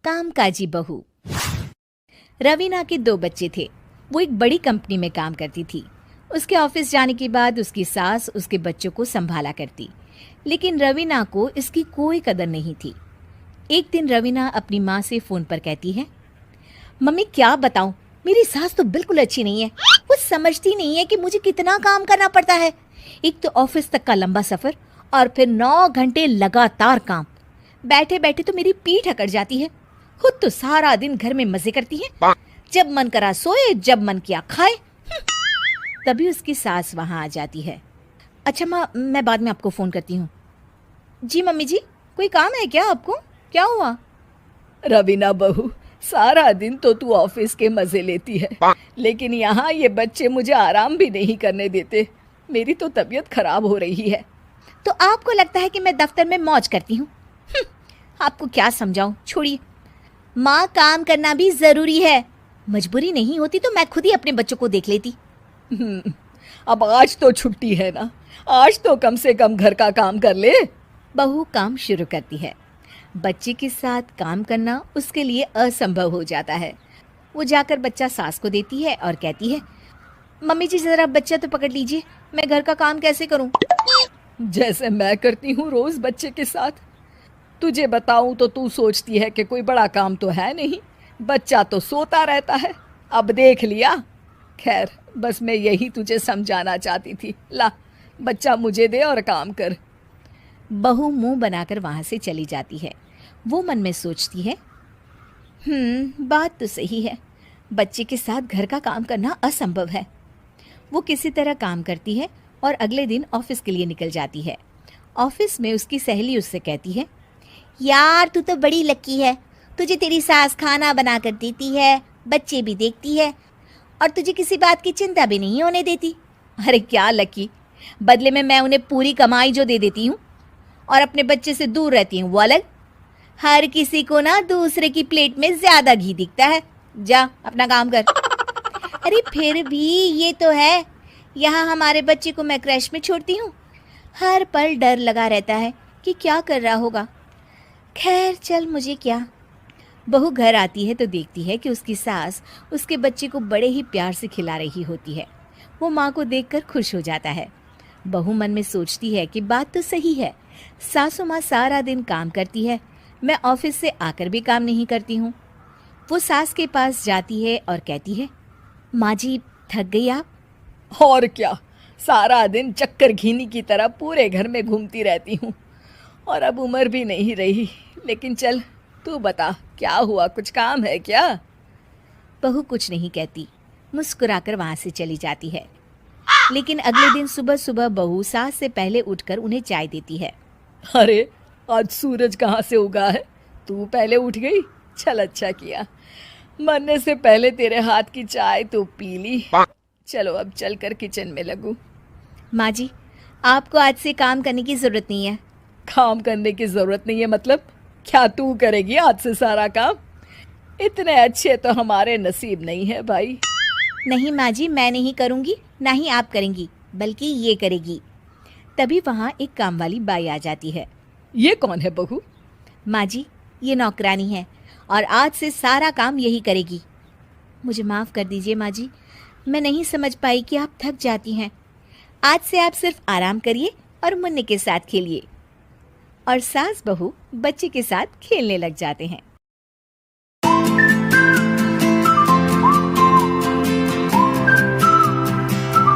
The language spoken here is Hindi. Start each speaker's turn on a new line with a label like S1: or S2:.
S1: कामकाजी बहू। रवीना के 2 बच्चे थे। वो एक बड़ी कंपनी में काम करती थी। उसके ऑफिस जाने के बाद उसकी सास उसके बच्चों को संभाला करती, लेकिन रवीना को इसकी कोई कदर नहीं थी। एक दिन रवीना अपनी माँ से फ़ोन पर कहती है, मम्मी क्या बताऊं, मेरी सास तो बिल्कुल अच्छी नहीं है। वो समझती नहीं है कि मुझे कितना काम करना पड़ता है। एक तो ऑफिस तक का लंबा सफ़र और फिर 9 घंटे लगातार काम। बैठे बैठे तो मेरी पीठ अकड़ जाती है। खुद तो सारा दिन घर में मजे करती है, जब मन करा सोए, जब मन किया खाए। तभी उसकी सास वहां आ जाती है। अच्छा माँ, मैं बाद में आपको फ़ोन करती हूँ। जी मम्मी जी, कोई काम है क्या आपको? क्या हुआ?
S2: रवीना बहू, सारा दिन तो तू ऑफिस के मजे लेती है, लेकिन यहाँ ये बच्चे मुझे आराम भी नहीं करने देते। मेरी तो तबीयत खराब हो रही है।
S1: तो आपको लगता है कि मैं दफ्तर में मौज करती हूँ? आपको क्या समझाऊं, छोड़िए। माँ, काम करना भी ज़रूरी है। मजबूरी नहीं होती तो मैं खुद ही अपने बच्चों को देख लेती।
S2: अब आज तो छुट्टी है ना, आज तो कम से कम घर का काम कर ले।
S1: बहू काम शुरू करती है। बच्चे के साथ काम करना उसके लिए असंभव हो जाता है। वो जाकर बच्चा सास को देती है और कहती है, मम्मी जी ज़रा बच्चा तो पकड़ लीजिए, मैं घर का काम कैसे करूं?
S2: जैसे मैं करती हूँ रोज बच्चे के साथ। तुझे बताऊं तो तू सोचती है कि कोई बड़ा काम तो है नहीं, बच्चा तो सोता रहता है। अब देख लिया। खैर, बस मैं यही तुझे समझाना चाहती थी। ला, बच्चा मुझे दे और काम कर।
S1: बहू मुंह बनाकर वहां से चली जाती है। वो मन में सोचती है, बात तो सही है, बच्चे के साथ घर का काम करना असंभव है। वो किसी तरह काम करती है और अगले दिन ऑफिस के लिए निकल जाती है। ऑफिस में उसकी सहेली उससे कहती है, यार तू तो बड़ी लकी है, तुझे तेरी सास खाना बना कर देती है, बच्चे भी देखती है और तुझे किसी बात की चिंता भी नहीं होने देती। अरे क्या लकी, बदले में मैं उन्हें पूरी कमाई जो दे देती हूँ और अपने बच्चे से दूर रहती हूँ वो अलग। हर किसी को ना दूसरे की प्लेट में ज्यादा घी दिखता है। जा अपना काम कर। अरे फिर भी ये तो है, यहाँ हमारे बच्चे को मैं क्रैश में छोड़ती हूँ, हर पल डर लगा रहता है कि क्या कर रहा होगा। खैर चल, मुझे क्या। बहू घर आती है तो देखती है कि उसकी सास उसके बच्चे को बड़े ही प्यार से खिला रही होती है। वो माँ को देखकर खुश हो जाता है। बहू मन में सोचती है कि बात तो सही है, सासू माँ सारा दिन काम करती है, मैं ऑफिस से आकर भी काम नहीं करती हूँ। वो सास के पास जाती है और कहती है, माँ जी थक गई आप?
S2: और क्या, सारा दिन चक्कर घीनी की तरह पूरे घर में घूमती रहती हूँ और अब उम्र भी नहीं रही। लेकिन चल, तू बता क्या हुआ, कुछ काम है क्या?
S1: बहू कुछ नहीं कहती, मुस्कुराकर वहाँ से चली जाती है। लेकिन अगले दिन सुबह सुबह बहू सास से पहले उठकर उन्हें चाय देती है।
S2: अरे, आज सूरज कहाँ से उगा है? तू पहले उठ गई, चल अच्छा किया। मरने से पहले तेरे हाथ की चाय तो पी ली। चलो अब चलकर किचन में लगूं।
S1: माँ जी, आपको आज से काम करने की ज़रूरत नहीं है।
S2: काम करने की ज़रूरत नहीं है मतलब? क्या तू करेगी आज से सारा काम? इतने अच्छे तो हमारे नसीब नहीं है भाई।
S1: नहीं माँ जी, मैं नहीं करूँगी, ना ही आप करेंगी, बल्कि ये करेगी। तभी वहाँ एक काम वाली बाई आ जाती है।
S2: ये कौन है बहू?
S1: माँ जी, ये नौकरानी है और आज से सारा काम यही करेगी। मुझे माफ़ कर दीजिए माँ जी, मैं नहीं समझ पाई कि आप थक जाती हैं। आज से आप सिर्फ आराम करिए और मुन्ने के साथ खेलिए। और सास बहू बच्चे के साथ खेलने लग जाते हैं।